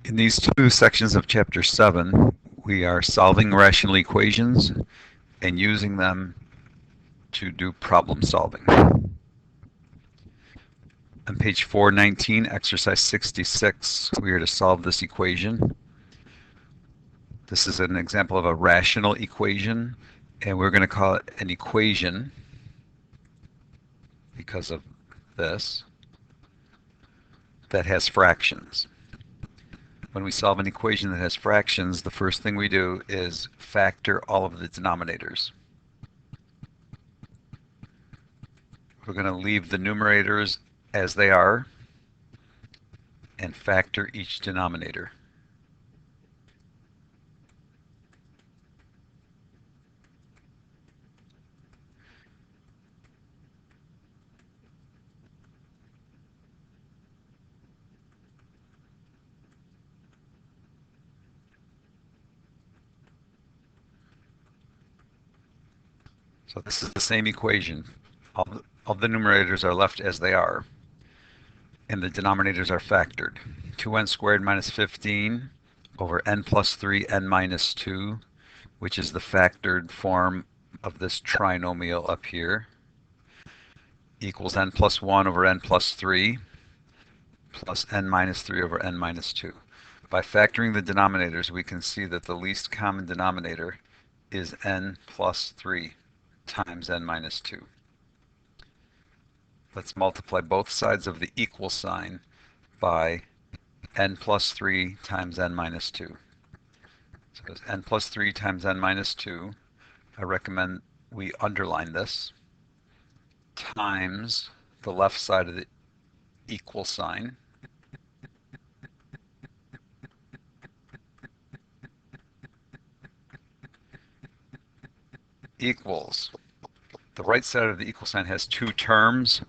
In these two sections of Chapter 7, we are solving rational equations and using them to do problem solving. On page 419, exercise 66, we are to solve this equation. This is an example of a rational equation, and we're going to call it an equation because of this that has fractions. When we solve an equation that has fractions, the first thing we do is factor all of the denominators. We're going to leave the numerators as they are and factor each denominator. So this is the same equation. All the numerators are left as they are, and the denominators are factored. 2n squared minus 15 over n plus 3 n minus 2, which is the factored form of this trinomial up here, equals n plus 1 over n plus 3 plus n minus 3 over n minus 2. By factoring the denominators, we can see that the least common denominator is n plus 3 times n minus 2. Let's multiply both sides of the equal sign by n plus 3 times n minus 2. So it's n plus 3 times n minus 2. I recommend we underline this, times the left side of the equal sign, equals. The right side of the equal sign has two terms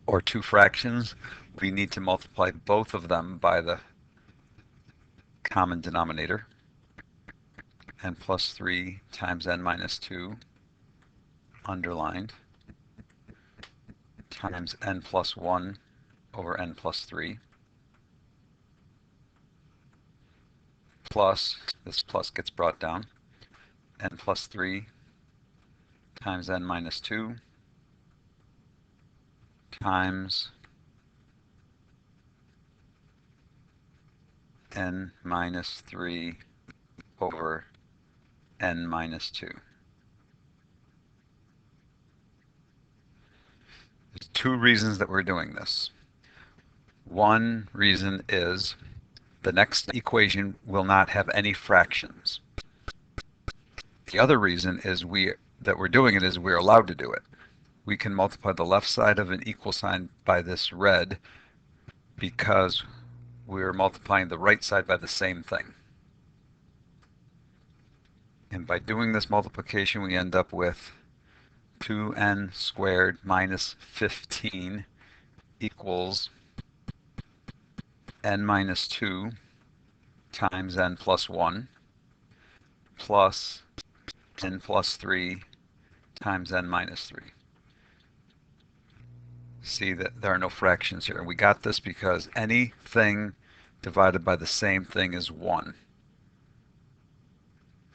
or two fractions. We need to multiply both of them by the common denominator, n plus 3 times n minus 2, underlined, times n plus 1 over n plus 3, plus, this plus gets brought down, n plus 3 times n minus 2 times n minus 3 over n minus 2. There's two reasons that we're doing this. One reason is the next equation will not have any fractions. The other reason is that we're doing it is we're allowed to do it. We can multiply the left side of an equal sign by this red because we're multiplying the right side by the same thing. And by doing this multiplication, we end up with 2n squared minus 15 equals n minus 2 times n plus 1 plus n plus 3 times n minus 3. See that there are no fractions here. We got this because anything divided by the same thing is 1.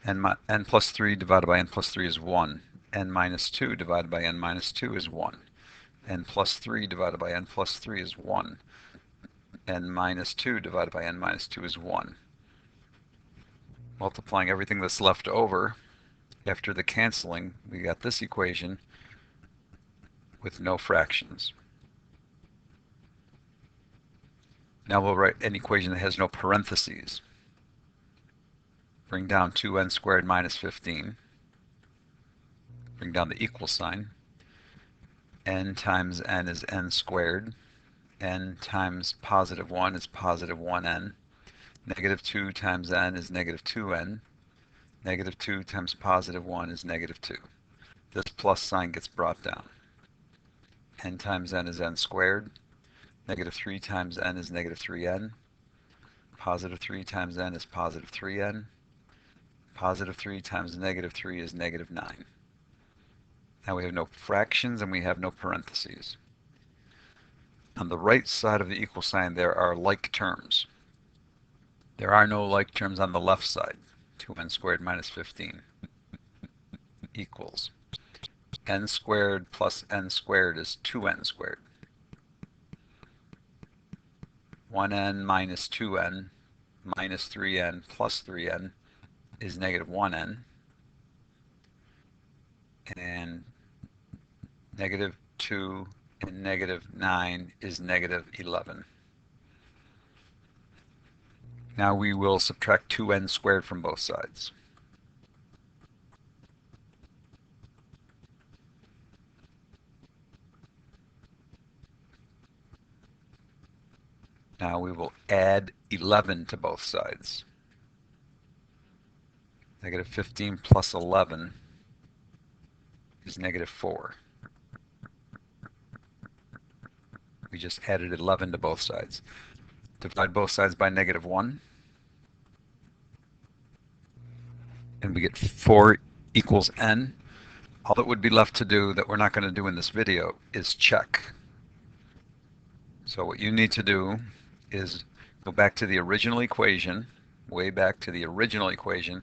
N plus 3 divided by n plus 3 is 1. N minus 2 divided by n minus 2 is 1. N plus 3 divided by n plus 3 is 1. N minus 2 divided by n minus 2 is 1. Multiplying everything that's left over, after the canceling, we got this equation with no fractions. Now we'll write an equation that has no parentheses. Bring down 2n squared minus 15. Bring down the equal sign. N times n is n squared. N times positive 1 is positive 1n. Negative 2 times n is negative 2n. Negative 2 times positive 1 is negative 2. This plus sign gets brought down. N times n is n squared. Negative 3 times n is negative 3n. Positive 3 times n is positive 3n. Positive 3 times negative 3 is negative 9. Now we have no fractions and we have no parentheses. On the right side of the equal sign there are like terms. There are no like terms on the left side. 2n squared minus 15 equals n squared plus n squared is 2n squared. 1n minus 2n minus 3n plus 3n is negative 1n. And negative 2 and negative 9 is negative 11. Now we will subtract 2n squared from both sides. Now we will add 11 to both sides. Negative 15 plus 11 is negative 4. We just added 11 to both sides. Divide both sides by negative 1. And we get 4 equals n. All that would be left to do that we're not going to do in this video is check. So what you need to do is go back to the original equation, way back to the original equation,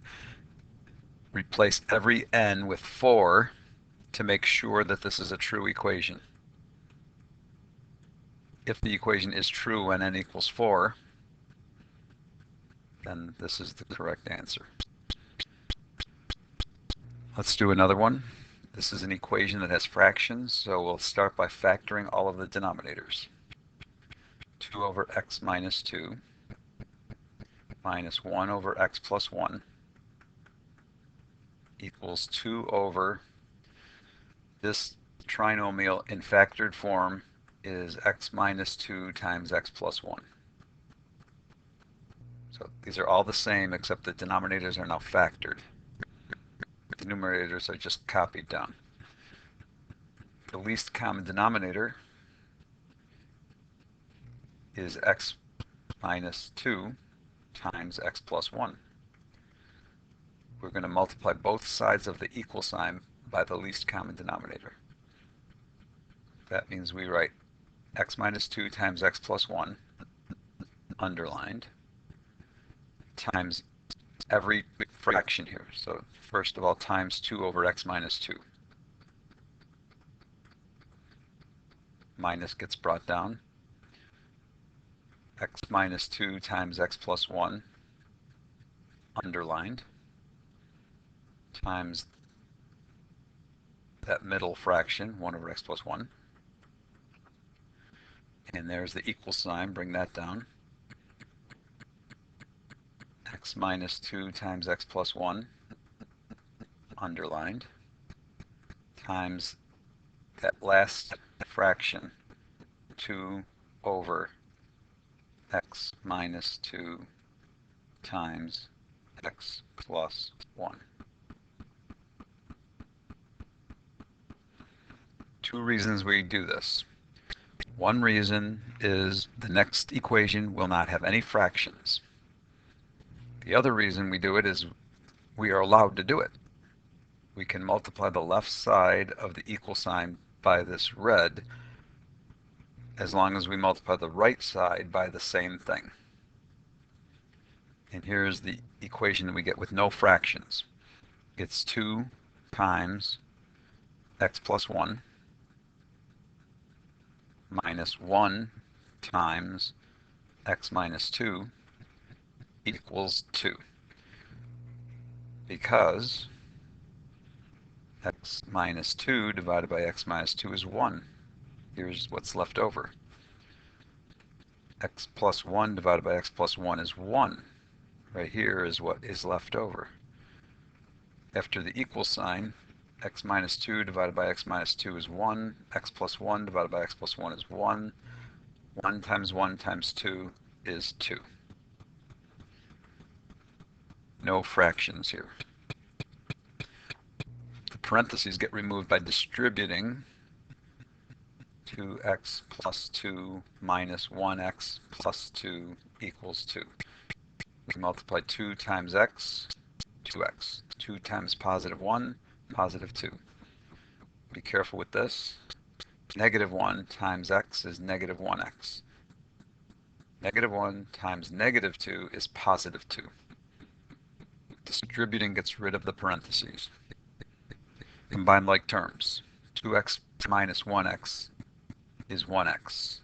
replace every n with 4 to make sure that this is a true equation. If the equation is true when n equals 4, then this is the correct answer. Let's do another one. This is an equation that has fractions, so we'll start by factoring all of the denominators. 2 over x minus 2 minus 1 over x plus 1 equals 2 over this trinomial in factored form is x minus 2 times x plus 1. So these are all the same except the denominators are now factored. The numerators are just copied down. The least common denominator is x minus 2 times x plus 1. We're going to multiply both sides of the equal sign by the least common denominator. That means we write x minus 2 times x plus 1, underlined, times every fraction here. So first of all, times 2 over x minus 2. Minus gets brought down. X minus 2 times x plus 1, underlined, times that middle fraction, 1 over x plus 1. And there's the equal sign, bring that down. X minus 2 times x plus 1, underlined, times that last fraction, 2 over x minus 2 times x plus 1. Two reasons we do this. One reason is the next equation will not have any fractions. The other reason we do it is we are allowed to do it. We can multiply the left side of the equal sign by this red as long as we multiply the right side by the same thing. And here's the equation that we get with no fractions. It's 2 times x plus 1 minus 1 times x minus 2 equals 2. Because x minus 2 divided by x minus 2 is 1. Here's what's left over. X plus 1 divided by x plus 1 is 1. Right here is what is left over. After the equal sign, x minus 2 divided by x minus 2 is 1. X plus 1 divided by x plus 1 is 1. 1 times 1 times 2 is 2. No fractions here. The parentheses get removed by distributing 2x plus 2 minus 1x plus 2 equals 2. We can multiply 2 times x, 2x. 2 times positive 1, positive 2. Be careful with this. Negative 1 times x is negative 1x. -1 times -2 is +2. Distributing gets rid of the parentheses. Combine like terms. 2x minus 1x is 1x.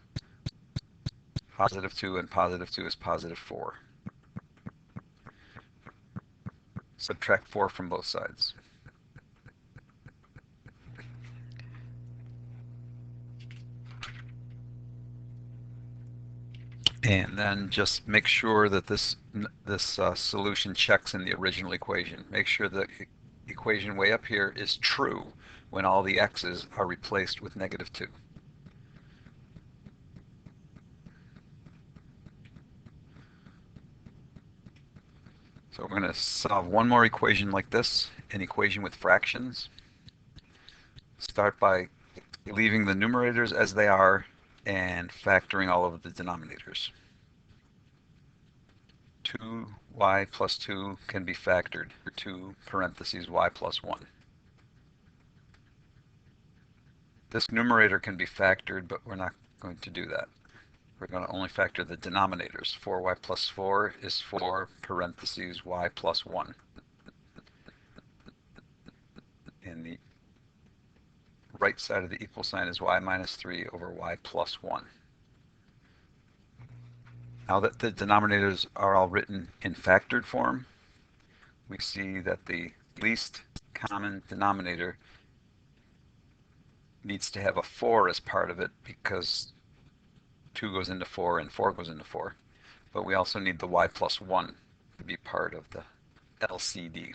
+2 and +2 is +4. Subtract 4 from both sides. And then just make sure that this solution checks in the original equation. Make sure the equation way up here is true when all the x's are replaced with -2. So we're going to solve one more equation like this, an equation with fractions. Start by leaving the numerators as they are and factoring all of the denominators. 2y plus 2 can be factored for 2 parentheses y plus 1. This numerator can be factored, but we're not going to do that. We're going to only factor the denominators. 4y plus 4 is 4 parentheses y plus 1. And the right side of the equal sign is y minus 3 over y plus 1. Now that the denominators are all written in factored form, we see that the least common denominator needs to have a 4 as part of it because 2 goes into 4 and 4 goes into 4. But we also need the y plus 1 to be part of the LCD.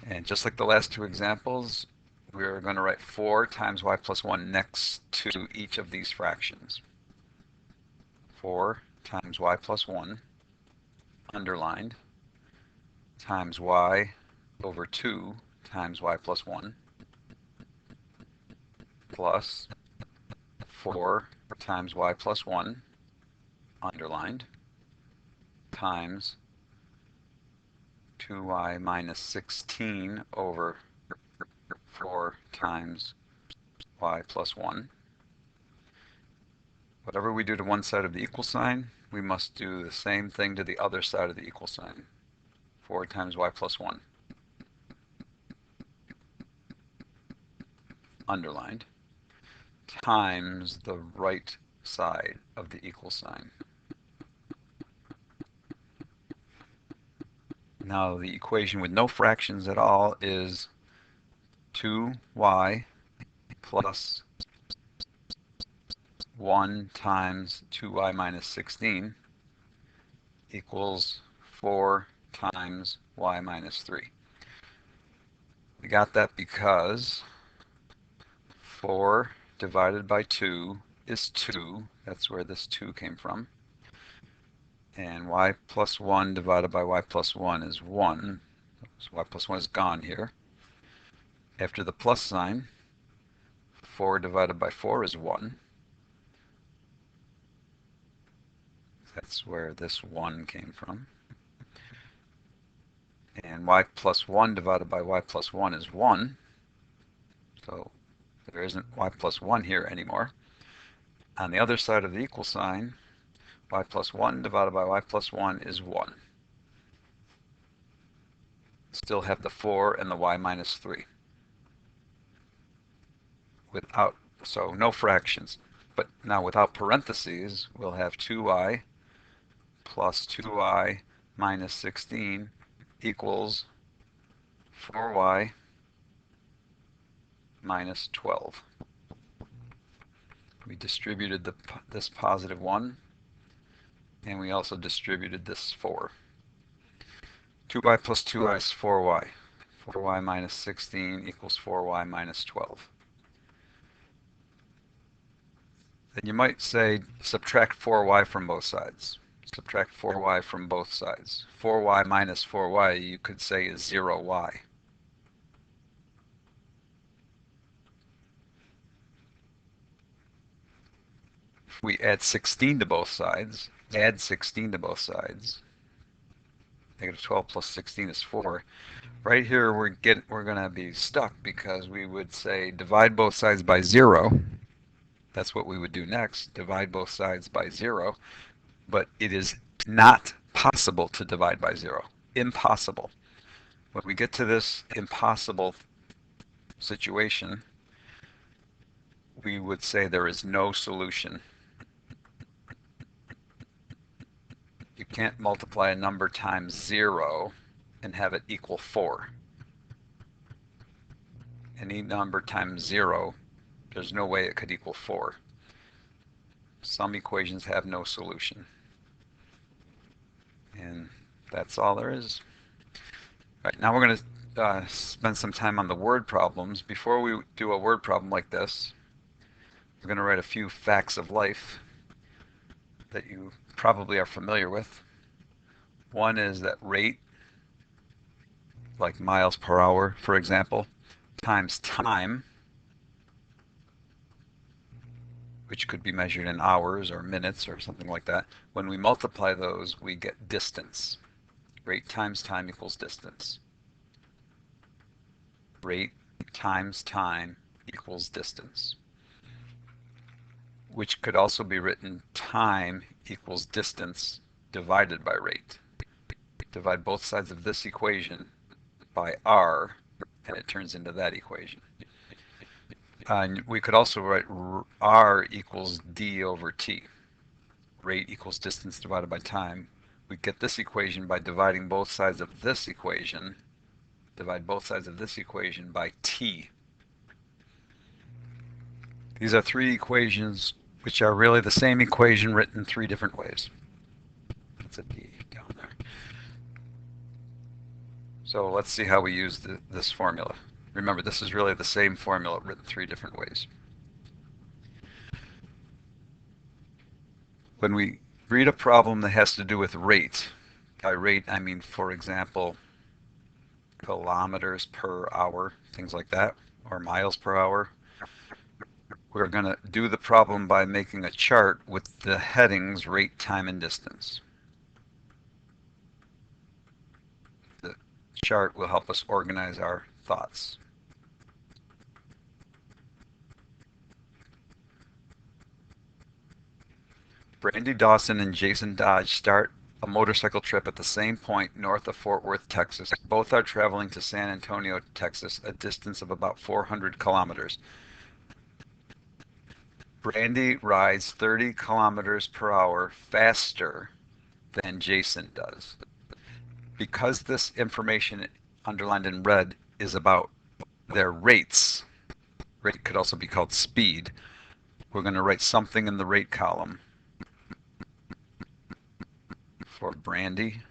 And just like the last two examples, we're going to write 4 times y plus 1 next to each of these fractions. 4 times y plus 1, underlined, times y over 2 times y plus 1, plus 4 times y plus 1, underlined, times 2y minus 16 over 4 times y plus 1. Whatever we do to one side of the equal sign, we must do the same thing to the other side of the equal sign. 4 times y plus 1, underlined, times the right side of the equal sign. Now the equation with no fractions at all is 2y plus 1 times 2y minus 16 equals 4 times y minus 3. We got that because 4 divided by 2 is 2. That's where this 2 came from. And y plus 1 divided by y plus 1 is 1. So y plus 1 is gone here. After the plus sign, 4 divided by 4 is 1. That's where this 1 came from. And y plus 1 divided by y plus 1 is 1. So there isn't y plus 1 here anymore. On the other side of the equal sign, y plus 1 divided by y plus 1 is 1. Still have the 4 and the y minus 3. So no fractions. But now without parentheses, we'll have 2y plus 2y minus 16 equals 4y minus 12. We distributed this positive 1, and we also distributed this 4. 2y plus 2y is 4y. 4y minus 16 equals 4y minus 12. Then you might say subtract 4y from both sides. Subtract 4y from both sides. 4y minus 4y, you could say, is 0y. If we add 16 to both sides, add 16 to both sides, negative 12 plus 16 is 4. Right here we're going to be stuck because we would say divide both sides by 0. That's what we would do next. Divide both sides by 0. but it is not possible to divide by 0. Impossible. When we get to this impossible situation, we would say there is no solution. You can't multiply a number times 0 and have it equal 4. Any number times 0, there's no way it could equal 4. Some equations have no solution. And that's all there is. All right, now we're going to spend some time on the word problems. Before we do a word problem like this, we're going to write a few facts of life that you probably are familiar with. One is that rate, like miles per hour, for example, times time, which could be measured in hours or minutes or something like that. When we multiply those, we get distance. Rate times time equals distance. Rate times time equals distance, which could also be written time equals distance divided by rate. Divide both sides of this equation by r, and it turns into that equation. And we could also write r equals d over t. Rate equals distance divided by time. We get this equation by dividing both sides of this equation. Divide both sides of this equation by t. These are three equations which are really the same equation written three different ways. That's a d down there. So let's see how we use this formula. Remember, this is really the same formula written three different ways. When we read a problem that has to do with rate, by rate I mean, for example, kilometers per hour, things like that, or miles per hour, we're going to do the problem by making a chart with the headings rate, time, and distance. The chart will help us organize our thoughts. Brandy Dawson and Jason Dodge start a motorcycle trip at the same point north of Fort Worth, Texas. Both are traveling to San Antonio, Texas, a distance of about 400 kilometers. Brandy rides 30 kilometers per hour faster than Jason does. Because this information underlined in red is about their rates, rate could also be called speed, we're going to write something in the rate column for Brandy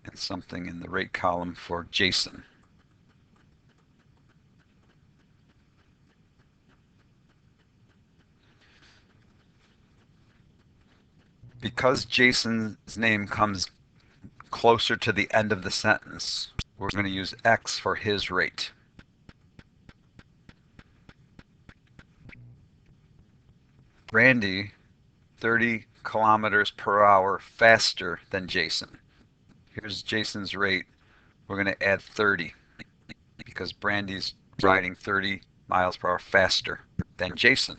and something in the rate column for Jason. Because Jason's name comes closer to the end of the sentence, we're going to use X for his rate. Brandy, 30 kilometers per hour faster than Jason. Here's Jason's rate. We're going to add 30 because Brandy's riding 30 miles per hour faster than Jason.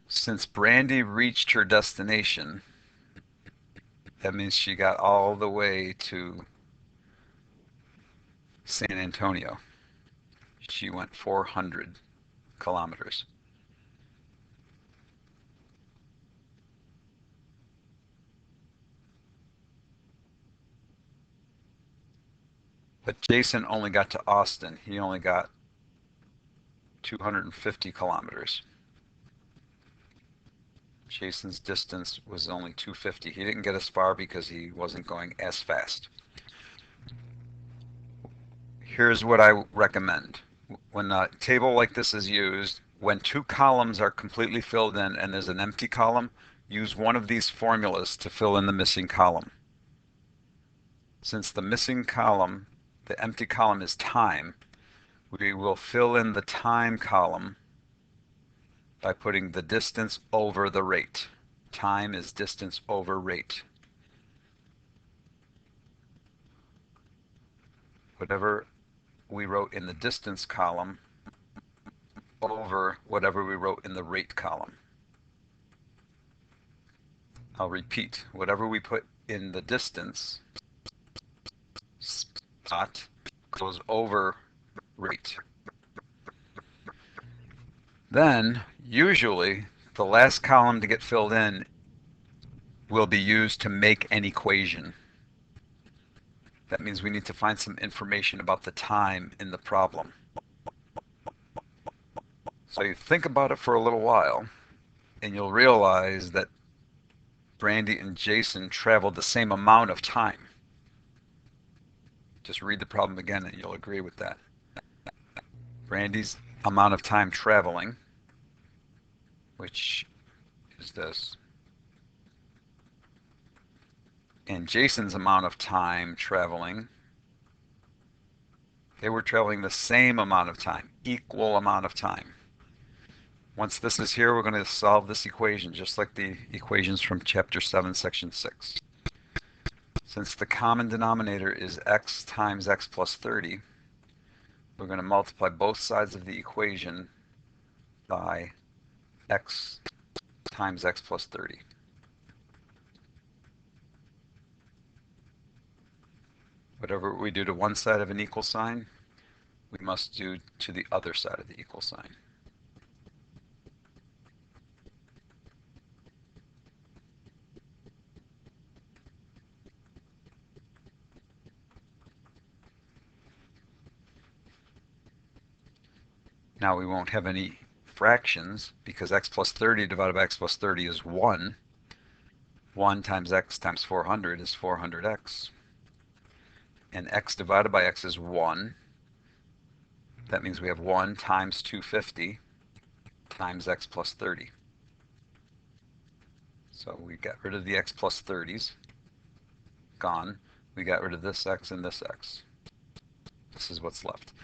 Since Brandy reached her destination, that means she got all the way to San Antonio. She went 400 kilometers. But Jason only got to Austin. He only got 250 kilometers. Jason's distance was only 250. He didn't get as far because he wasn't going as fast. Here's what I recommend. When a table like this is used, when two columns are completely filled in and there's an empty column, use one of these formulas to fill in the missing column. Since the missing column, the empty column is time, we will fill in the time column by putting the distance over the rate. Time is distance over rate. Whatever we wrote in the distance column over whatever we wrote in the rate column. I'll repeat, whatever we put in the distance spot goes over rate. Then, usually, the last column to get filled in will be used to make an equation. That means we need to find some information about the time in the problem. So you think about it for a little while, and you'll realize that Brandy and Jason traveled the same amount of time. Just read the problem again and you'll agree with that. Brandy's amount of time traveling, which is this, and Jason's amount of time traveling, they were traveling the same amount of time, equal amount of time. Once this is here, we're going to solve this equation, just like the equations from Chapter 7, Section 6. Since the common denominator is x times x plus 30, we're going to multiply both sides of the equation by x times x plus 30. Whatever we do to one side of an equal sign, we must do to the other side of the equal sign. Now we won't have any fractions because x plus 30 divided by x plus 30 is 1. 1 times x times 400 is 400x. And x divided by x is 1. That means we have 1 times 250 times x plus 30. So we got rid of the x plus 30s. Gone. We got rid of this x and this x. This is what's left.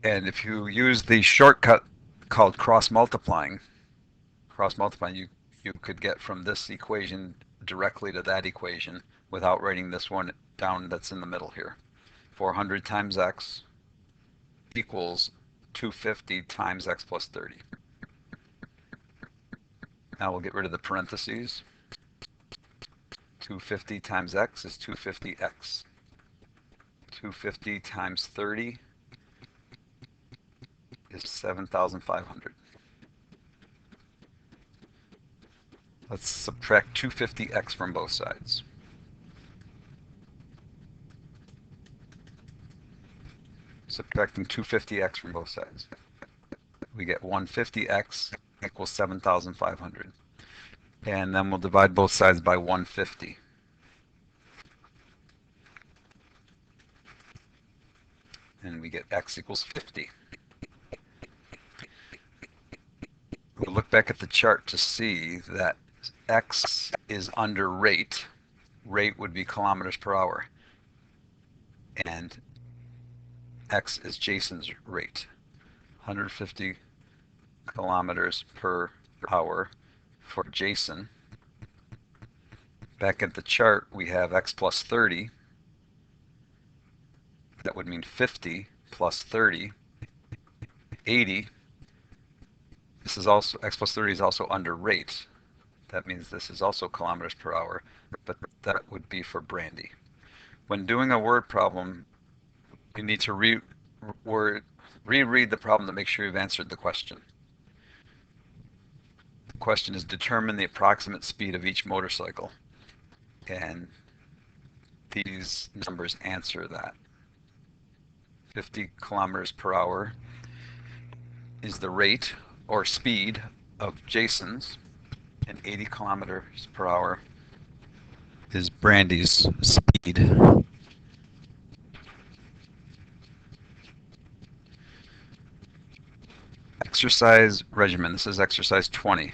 And if you use the shortcut called cross-multiplying, you could get from this equation directly to that equation without writing this one down that's in the middle here. 400 times x equals 250 times x plus 30. Now we'll get rid of the parentheses. 250 times x is 250x. 250 times 30 is 7,500. Let's subtract 250x from both sides. Subtracting 250x from both sides. We get 150x equals 7,500. And then we'll divide both sides by 150. And we get x equals 50. We'll look back at the chart to see that x is under rate. Rate would be kilometers per hour. And x is Jason's rate. 150 kilometers per hour for Jason. Back at the chart, we have x plus 30. That would mean 50 plus 30, 80. This is also, x plus 30 is also under rate. That means this is also kilometers per hour, but that would be for Brandy. When doing a word problem, you need to reread the problem to make sure you've answered the question. The question is determine the approximate speed of each motorcycle. And these numbers answer that. 50 kilometers per hour is the rate or speed of Jason's, and 80 kilometers per hour is Brandy's speed. Exercise regimen. This is exercise 20,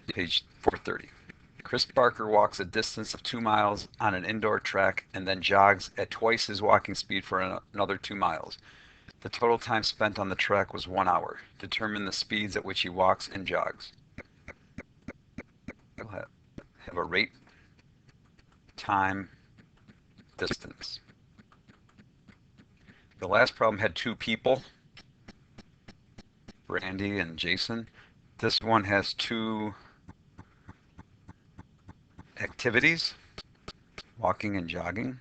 page 430. Chris Barker walks a distance of 2 miles on an indoor track and then jogs at twice his walking speed for another 2 miles. The total time spent on the track was 1 hour. Determine the speeds at which he walks and jogs. We'll have a rate, time, distance. The last problem had two people, Randy and Jason. This one has two activities, walking and jogging.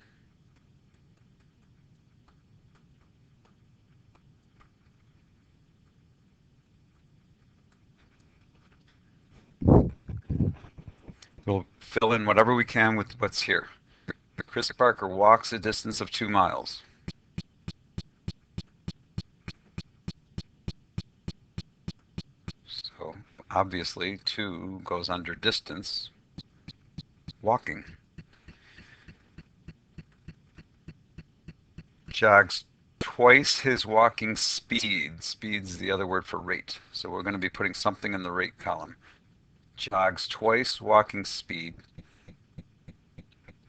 We'll fill in whatever we can with what's here. Chris Parker walks a distance of 2 miles. So obviously 2 goes under distance, walking. Jogs twice his walking speed. Speed's the other word for rate. So we're going to be putting something in the rate column. Jogs twice walking speed.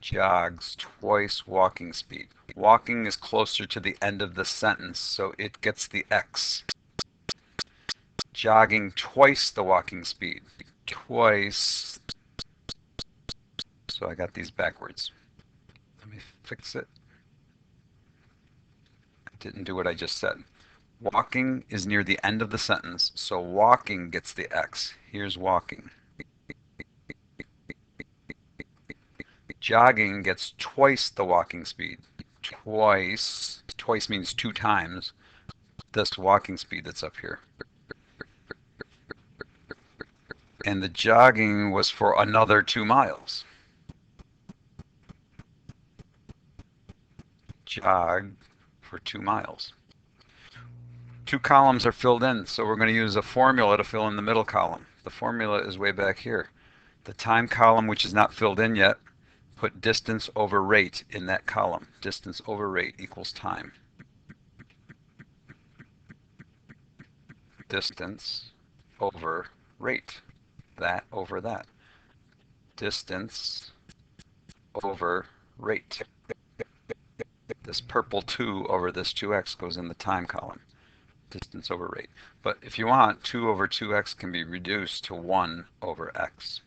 Jogs twice walking speed. Walking is closer to the end of the sentence, so it gets the X. Jogging twice the walking speed. Twice. So I got these backwards. Let me fix it. I didn't do what I just said. Walking is near the end of the sentence, so walking gets the X. Here's walking. Jogging gets twice the walking speed. Twice. Twice means 2 times this walking speed that's up here. And the jogging was for another 2 miles. Jog for 2 miles. 2 columns are filled in, so we're going to use a formula to fill in the middle column. The formula is way back here. The time column, which is not filled in yet, put distance over rate in that column. Distance over rate equals time. Distance over rate. That over that. Distance over rate. This purple 2 over this 2x goes in the time column. Distance over rate. But if you want, 2 over 2x can be reduced to 1 over x.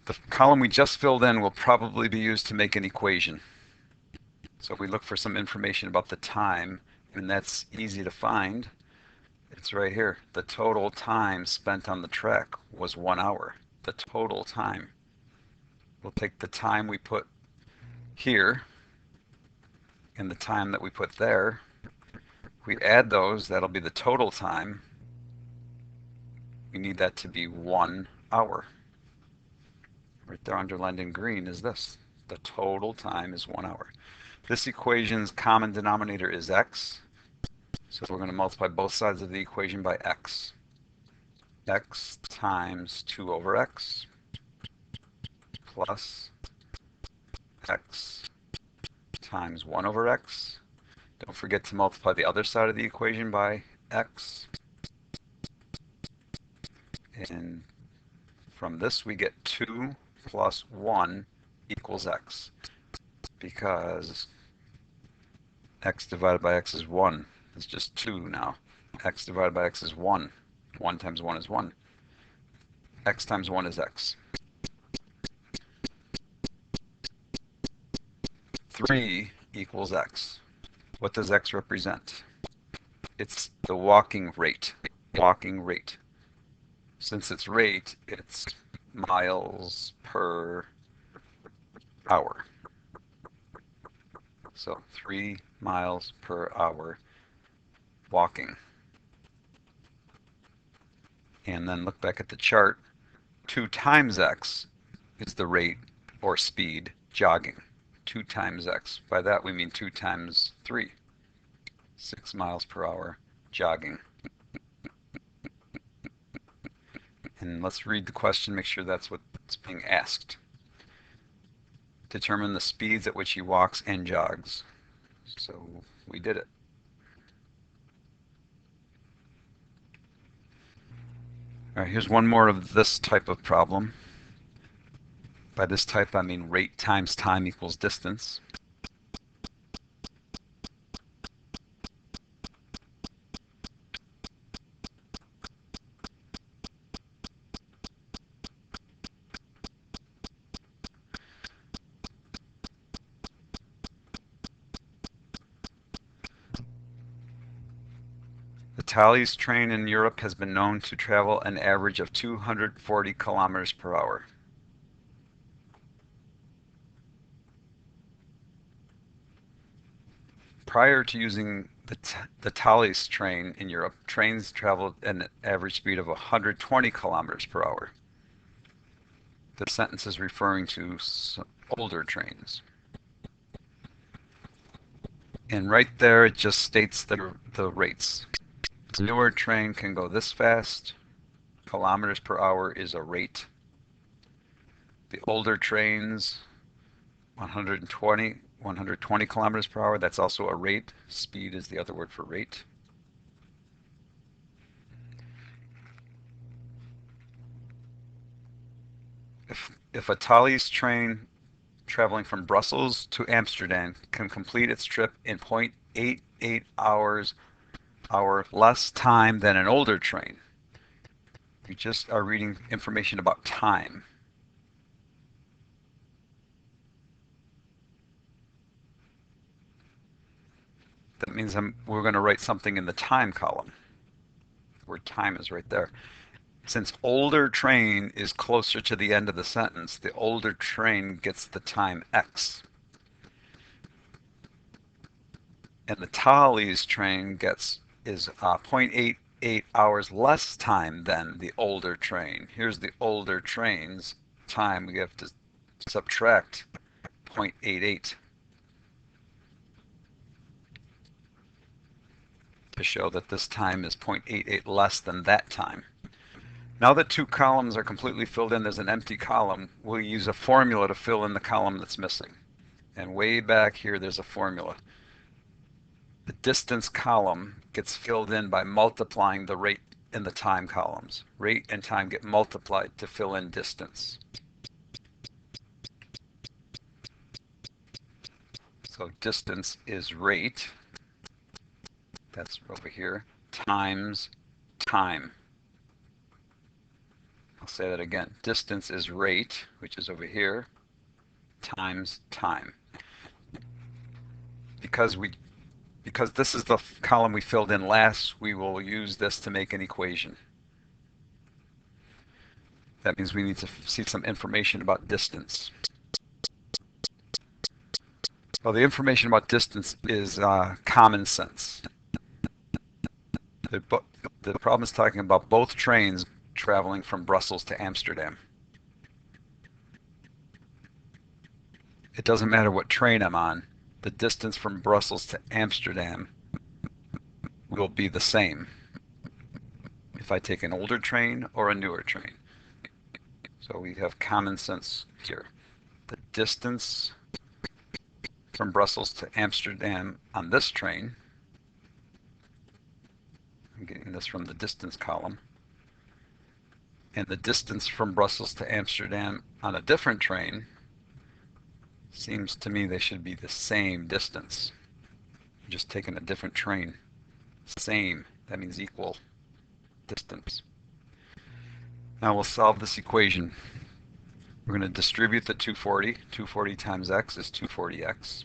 The column we just filled in will probably be used to make an equation. So if we look for some information about the time, and that's easy to find, it's right here. The total time spent on the trek was 1 hour. The total time. We'll take the time we put here and the time that we put there. If we add those, that'll be the total time. We need that to be 1 hour. Right there underlined in green is this. The total time is 1 hour. This equation's common denominator is x. So we're going to multiply both sides of the equation by x. X times 2 over x plus x times 1 over x. Don't forget to multiply the other side of the equation by x. And from this we get 2 plus 1 equals x. Because x divided by x is 1. It's just 2 now. X divided by x is 1. 1 times 1 is 1. X times 1 is x. 3 equals x. What does x represent? It's the walking rate. Walking rate. Since it's rate, it's miles per hour. So 3 miles per hour walking. And then look back at the chart. 2 times x is the rate or speed jogging. 2 times x. By that we mean 2 times 3. 6 miles per hour jogging. And let's read the question, make sure that's what's being asked. Determine the speeds at which he walks and jogs. So we did it. All right, here's one more of this type of problem. By this type, I mean rate times time equals distance. The Thalys train in Europe has been known to travel an average of 240 kilometers per hour. Prior to using the Thalys train in Europe, trains traveled at an average speed of 120 kilometers per hour. The sentence is referring to older trains. And right there, it just states the rates. The newer train can go this fast. Kilometers per hour is a rate. The older trains, 120 kilometers per hour, that's also a rate. Speed is the other word for rate. If a Thalys train traveling from Brussels to Amsterdam can complete its trip in 0.88 hours less time than an older train. We just are reading information about time. That means we're going to write something in the time column, where time is right there. Since older train is closer to the end of the sentence, the older train gets the time x. And the Thalys train is 0.88 hours less time than the older train. Here's the older train's time. We have to subtract 0.88 to show that this time is 0.88 less than that time. Now that two columns are completely filled in, there's an empty column. We'll use a formula to fill in the column that's missing. And way back here, there's a formula. The distance column gets filled in by multiplying the rate in the time columns. Rate and time get multiplied to fill in distance. So distance is rate, that's over here, times time. I'll say that again. Distance is rate, which is over here, times time. Because this is the column we filled in last, we will use this to make an equation. That means we need to see some information about distance. Well, the information about distance is common sense. The problem is talking about both trains traveling from Brussels to Amsterdam. It doesn't matter what train I'm on. The distance from Brussels to Amsterdam will be the same if I take an older train or a newer train. So we have common sense here. The distance from Brussels to Amsterdam on this train, I'm getting this from the distance column, and the distance from Brussels to Amsterdam on a different train, seems to me they should be the same distance. I'm just taking a different train. Same, that means equal distance. Now we'll solve this equation. We're going to distribute the 240. 240 times x is 240x.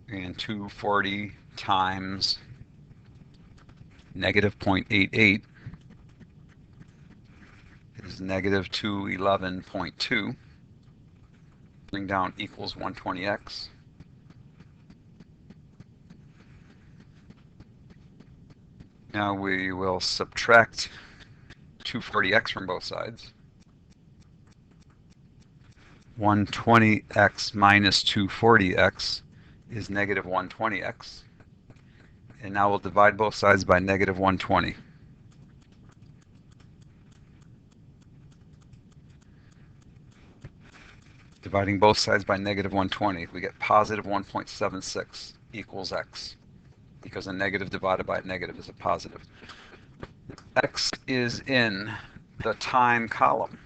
And 240 times negative 0.88 is negative 211.2. Bring down equals 120x. Now we will subtract 240x from both sides. 120x minus 240x is negative 120x. And now we'll divide both sides by negative 120. Dividing both sides by negative 120, we get positive 1.76 equals x, because a negative divided by a negative is a positive. X is in the time column.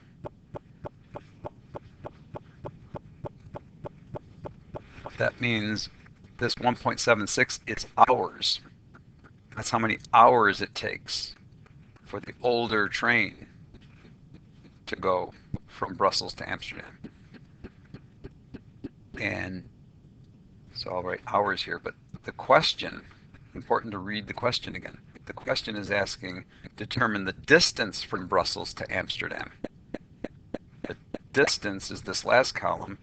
That means this 1.76 is hours. That's how many hours it takes for the older train to go from Brussels to Amsterdam. And so I'll write hours here, but the question, important to read the question again. The question is asking, determine the distance from Brussels to Amsterdam. The distance is this last column.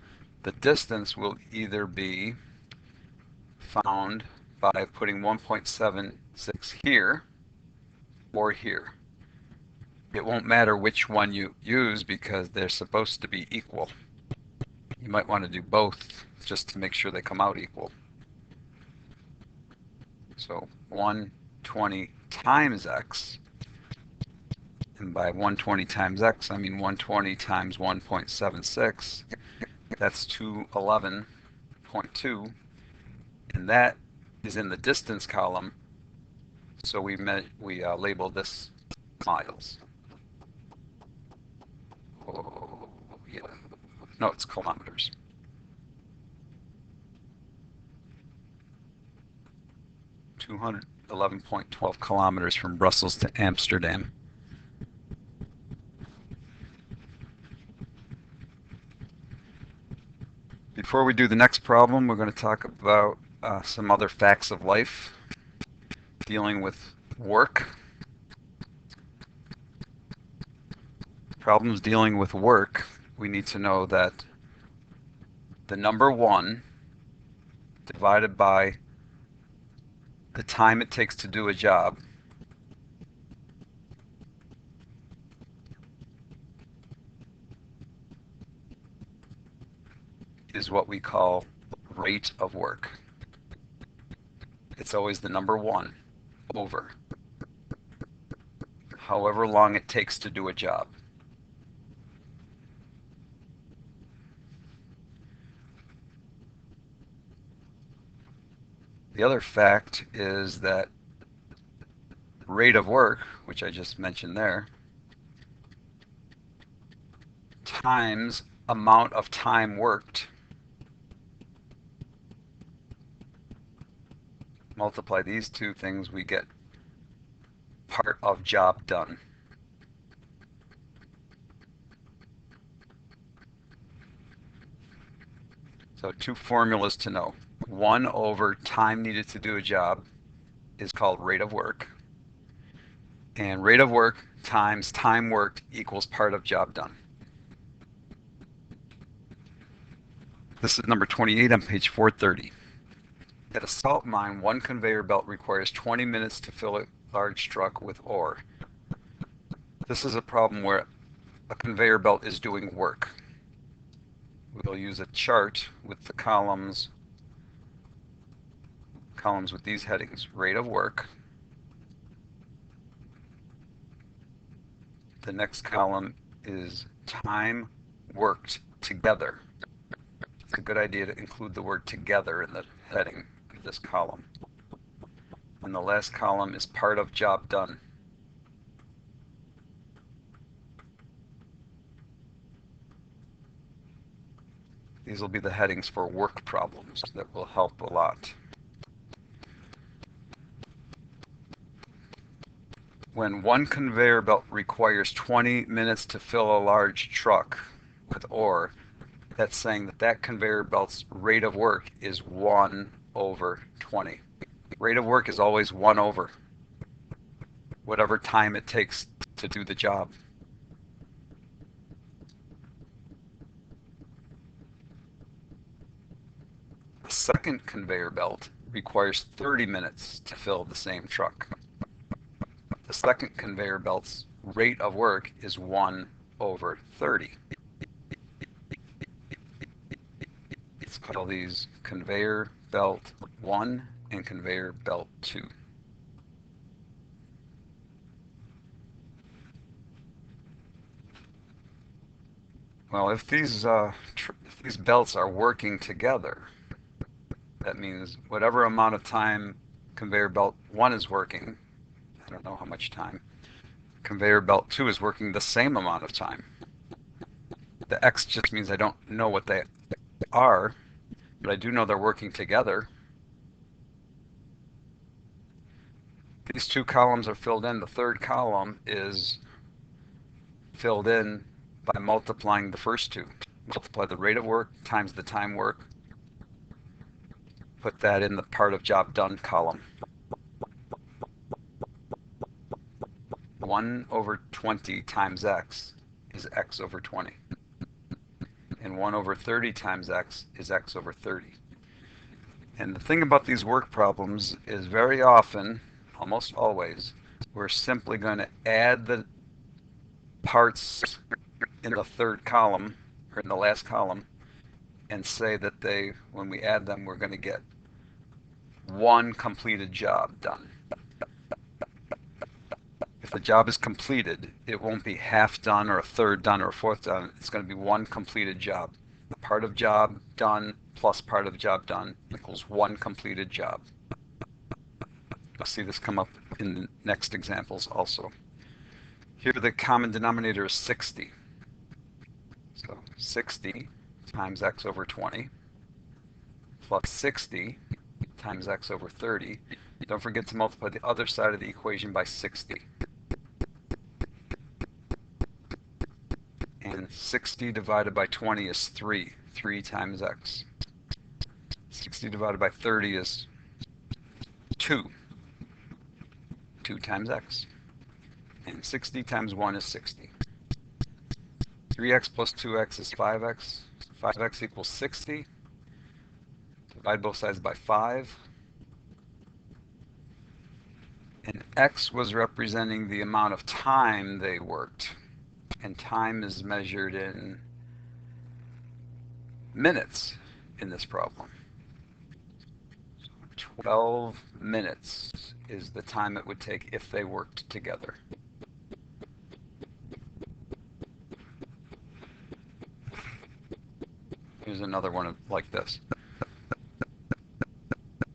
The distance will either be found by putting 1.76 here or here. It won't matter which one you use because they're supposed to be equal. You might want to do both just to make sure they come out equal. So 120 times x, and by 120 times x, I mean 120 times 1.76, that's 211.2, and that is in the distance column, so we label this miles. Oh, yeah. No, it's kilometers. 211.12 kilometers from Brussels to Amsterdam. Before we do the next problem, we're going to talk about some other facts of life dealing with work. Problems dealing with work, we need to know that the number 1 divided by the time it takes to do a job is what we call rate of work. It's always the number 1 over however long it takes to do a job. The other fact is that rate of work, which I just mentioned there, times amount of time worked, multiply these two things, we get part of job done. So 2 formulas to know. 1 over time needed to do a job is called rate of work. And rate of work times time worked equals part of job done. This is number 28 on page 430. At a salt mine, 1 conveyor belt requires 20 minutes to fill a large truck with ore. This is a problem where a conveyor belt is doing work. We'll use a chart with the columns with these headings. Rate of work. The next column is time worked together. It's a good idea to include the word together in the heading of this column. And the last column is part of job done. These will be the headings for work problems that will help a lot. When 1 conveyor belt requires 20 minutes to fill a large truck with ore, that's saying that that conveyor belt's rate of work is 1 over 20. Rate of work is always 1 over whatever time it takes to do the job. The second conveyor belt requires 30 minutes to fill the same truck. The second conveyor belt's rate of work is 1 over 30. Let's call these conveyor belt 1 and conveyor belt 2. Well, if these belts are working together, that means whatever amount of time conveyor belt 1 is working, I don't know how much time, conveyor belt 2 is working the same amount of time. The X just means I don't know what they are, but I do know they're working together. These two columns are filled in. The third column is filled in by multiplying the first two. Multiply the rate of work times the time work. Put that in the part of job done column. 1 over 20 times x is x over 20. And 1 over 30 times x is x over 30. And the thing about these work problems is very often, almost always, we're simply going to add the parts in the third column, or in the last column, and say that when we add them, we're going to get one completed job done. If the job is completed, it won't be half done or a third done or a fourth done. It's going to be one completed job. The part of job done plus part of job done equals one completed job. You'll see this come up in the next examples also. Here the common denominator is 60. So 60 times x over 20 plus 60 times x over 30. Don't forget to multiply the other side of the equation by 60. And 60 divided by 20 is 3. 3 times x. 60 divided by 30 is 2. 2 times x. And 60 times 1 is 60. 3x plus 2x is 5x. 5x equals 60. Divide both sides by 5. And x was representing the amount of time they worked. And time is measured in minutes in this problem. 12 minutes is the time it would take if they worked together. Here's another one like this.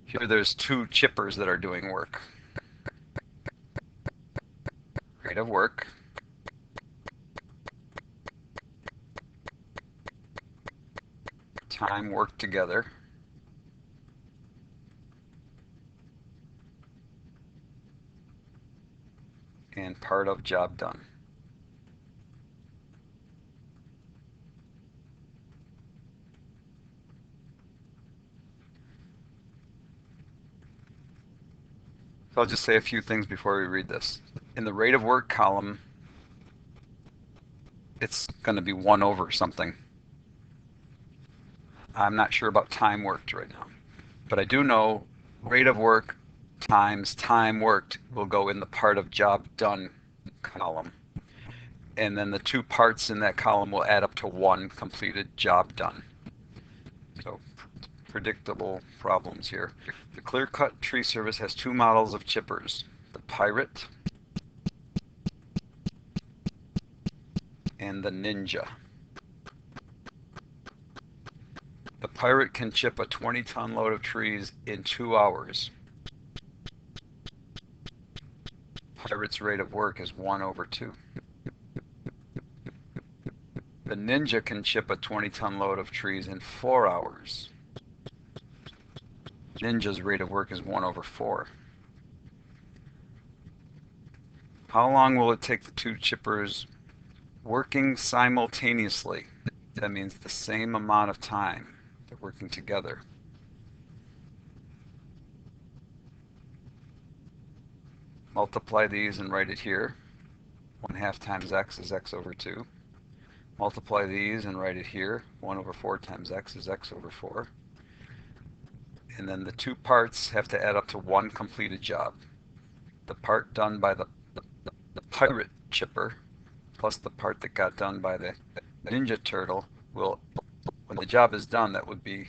Here there's two chippers that are doing work. Rate of work. Time worked together. And part of job done. So I'll just say a few things before we read this. In the rate of work column, it's going to be 1 over something. I'm not sure about time worked right now, but I do know rate of work times time worked will go in the part of job done column. And then the two parts in that column will add up to one completed job done. So predictable problems here. The Clear Cut Tree Service has two models of chippers, the Pirate and the Ninja. The Pirate can chip a 20-ton load of trees in 2 hours. Pirate's rate of work is 1 over 2. The Ninja can chip a 20-ton load of trees in 4 hours. Ninja's rate of work is 1 over 4. How long will it take the two chippers working simultaneously? That means the same amount of time. They're working together. Multiply these and write it here. 1/2 times x is x over 2. Multiply these and write it here. 1 over 4 times x is x over 4. And then the two parts have to add up to one completed job. The part done by the Pirate chipper plus the part that got done by the Ninja Turtle will, when the job is done, that would be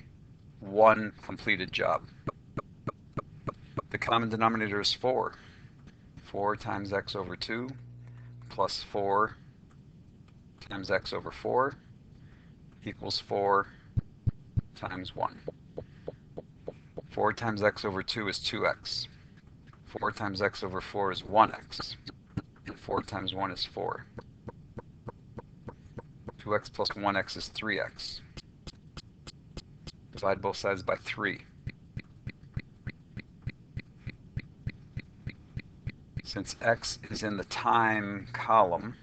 one completed job. The common denominator is 4. 4 times x over 2 plus 4 times x over 4 equals 4 times 1. 4 times x over 2 is 2x. 4 times x over 4 is 1x. And 4 times 1 is 4. 2x plus 1x is 3x. Divide both sides by 3. Since x is in the time column,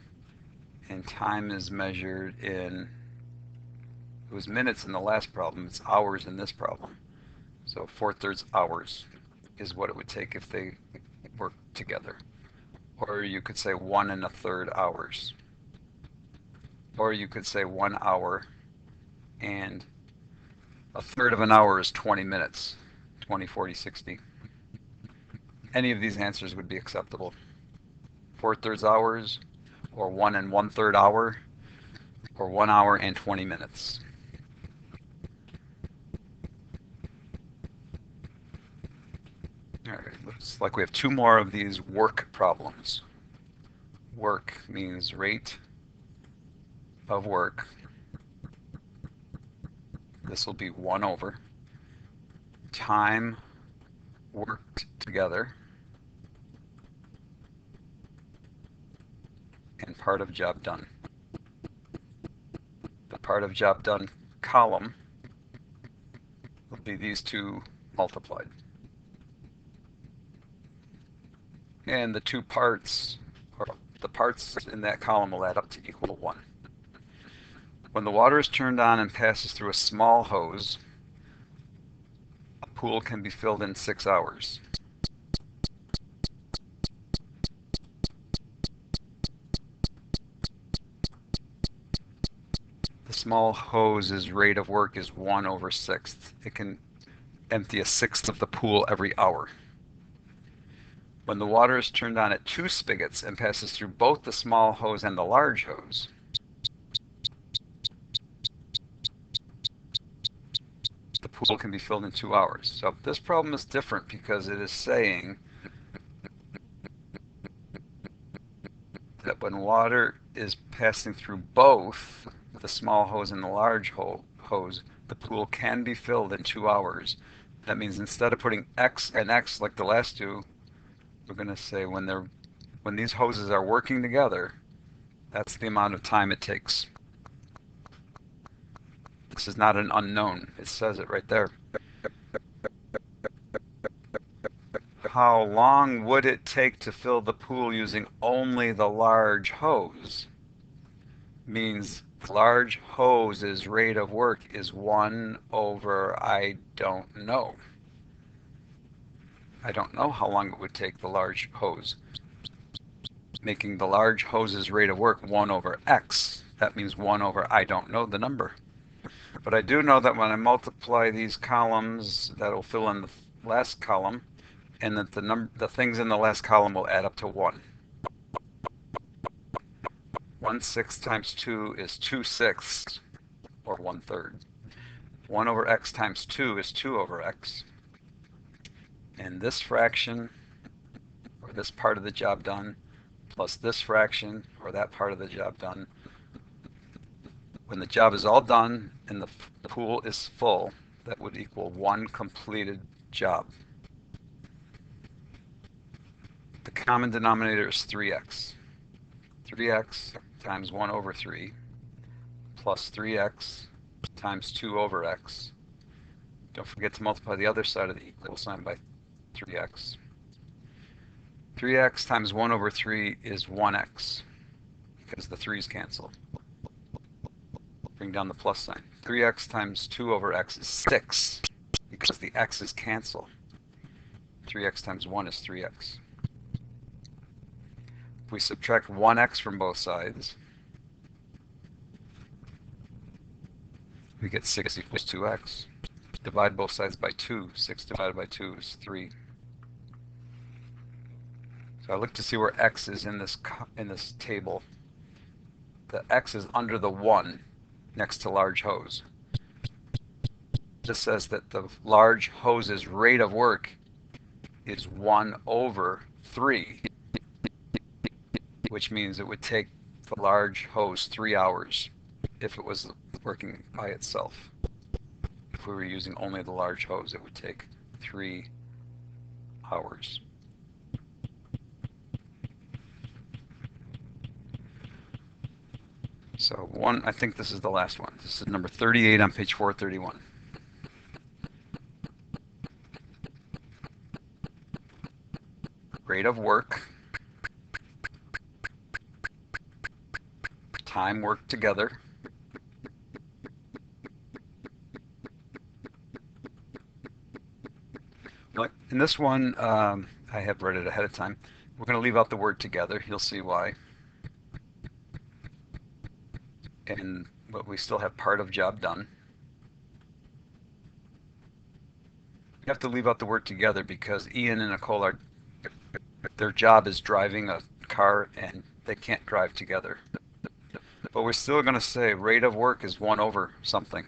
and time is measured in, it was minutes in the last problem, it's hours in this problem. So 4/3 hours is what it would take if they work together. Or you could say 1 1/3 hours. Or you could say 1 hour, and 1/3 of an hour is 20 minutes, 20, 40, 60. Any of these answers would be acceptable. 4/3 hours, or 1 1/3 hour, or 1 hour and 20 minutes. All right, looks like we have 2 more of these work problems. Work means rate of work. This will be 1 over time worked together and part of job done. The part of job done column will be these 2 multiplied. And the 2 parts, or the parts in that column, will add up to equal 1. When the water is turned on and passes through a small hose, a pool can be filled in 6 hours. The small hose's rate of work is 1 over 6. It can empty 1/6 of the pool every hour. When the water is turned on at 2 spigots and passes through both the small hose and the large hose, the pool can be filled in 2 hours. So this problem is different because it is saying that when water is passing through both the small hose and the large hose, the pool can be filled in 2 hours. That means instead of putting x and x like the last 2, we're going to say when these hoses are working together, that's the amount of time it takes. This is not an unknown. It says it right there. How long would it take to fill the pool using only the large hose? Means the large hose's rate of work is 1 over I don't know. I don't know how long it would take the large hose. Making the large hose's rate of work 1 over x. That means 1 over I don't know the number. But I do know that when I multiply these columns, that'll fill in the last column, and that the things in the last column will add up to 1. 1/6 times 2 is 2/6, or 1/3. 1 over x times 2 is 2 over x. And this fraction, or this part of the job done, plus this fraction, or that part of the job done, when the job is all done and the pool is full, that would equal 1 completed job. The common denominator is 3x. 3x times 1 over 3 plus 3x times 2 over x. Don't forget to multiply the other side of the equal sign by 3x. 3x times 1 over 3 is 1x, because the 3's cancel. Bring down the plus sign. 3x times 2 over x is 6, because the x's cancel. 3x times 1 is 3x. If we subtract 1x from both sides, we get 6 equals 2x. Divide both sides by 2. 6 divided by 2 is 3. So I look to see where x is in this table. The x is under the 1 next to large hose. This says that the large hose's rate of work is 1 over 3, which means it would take the large hose 3 hours if it was working by itself. If we were using only the large hose, it would take 3 hours. So I think this is the last one. This is number 38 on page 431. Rate of work time worked together. In this one, I have read it ahead of time. We're going to leave out the word together. You'll see why. But we still have part of job done. You have to leave out the word together because Ian and Nicole their job is driving a car and they can't drive together. But we're still going to say rate of work is 1 over something.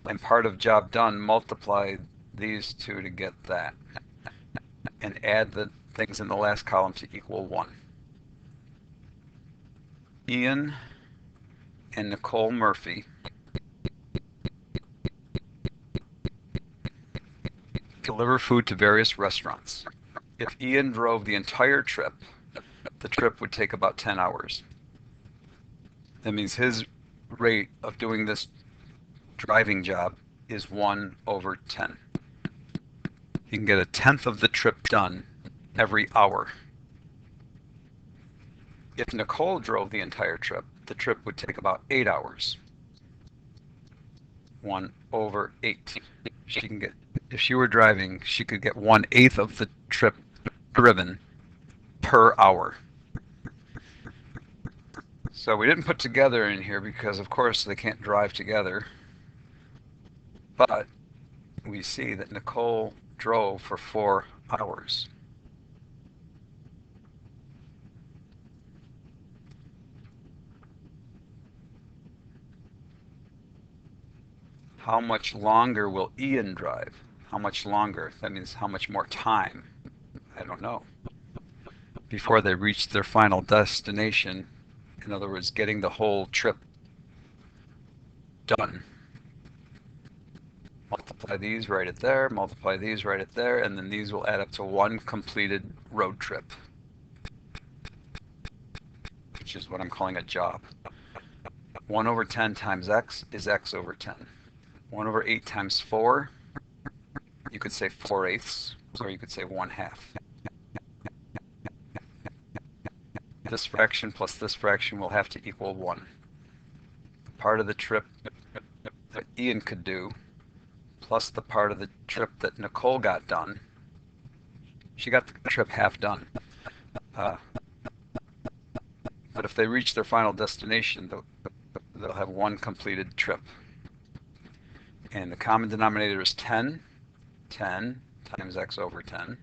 And part of job done, multiply these two to get that. And add the things in the last column to equal 1. Ian and Nicole Murphy deliver food to various restaurants. If Ian drove the entire trip, the trip would take about 10 hours. That means his rate of doing this driving job is 1 over 10. He can get 1/10 of the trip done every hour. If Nicole drove the entire trip, the trip would take about 8 hours. 1 over 8. She can get, if she were driving, she could get 1/8 of the trip driven per hour. So we didn't put together in here because, of course, they can't drive together. But we see that Nicole drove for 4 hours. How much longer will Ian drive? How much longer? That means how much more time? I don't know. Before they reach their final destination, in other words, getting the whole trip done. Multiply these, write it there, multiply these, write it there, and then these will add up to 1 completed road trip, which is what I'm calling a job. 1 over 10 times x is x over 10. 1 over 8 times 4, you could say 4/8, or you could say 1/2. This fraction plus this fraction will have to equal 1. Part of the trip that Ian could do, plus the part of the trip that Nicole got done. She got the trip half done. But if they reach their final destination, they'll have 1 completed trip. And the common denominator is 10. 10 times x over 10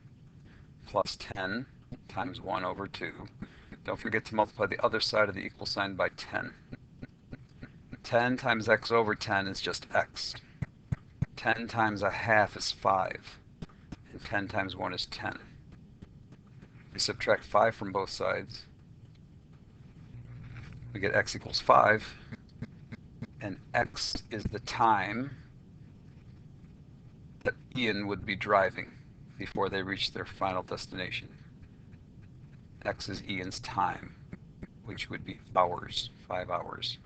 plus 10 times 1 over 2. Don't forget to multiply the other side of the equal sign by 10. 10 times x over 10 is just x. 10 times 1/2 is 5. And 10 times 1 is 10. We subtract 5 from both sides. We get x equals 5. And x is the time that Ian would be driving before they reach their final destination. X is Ian's time, which would be hours, 5 hours.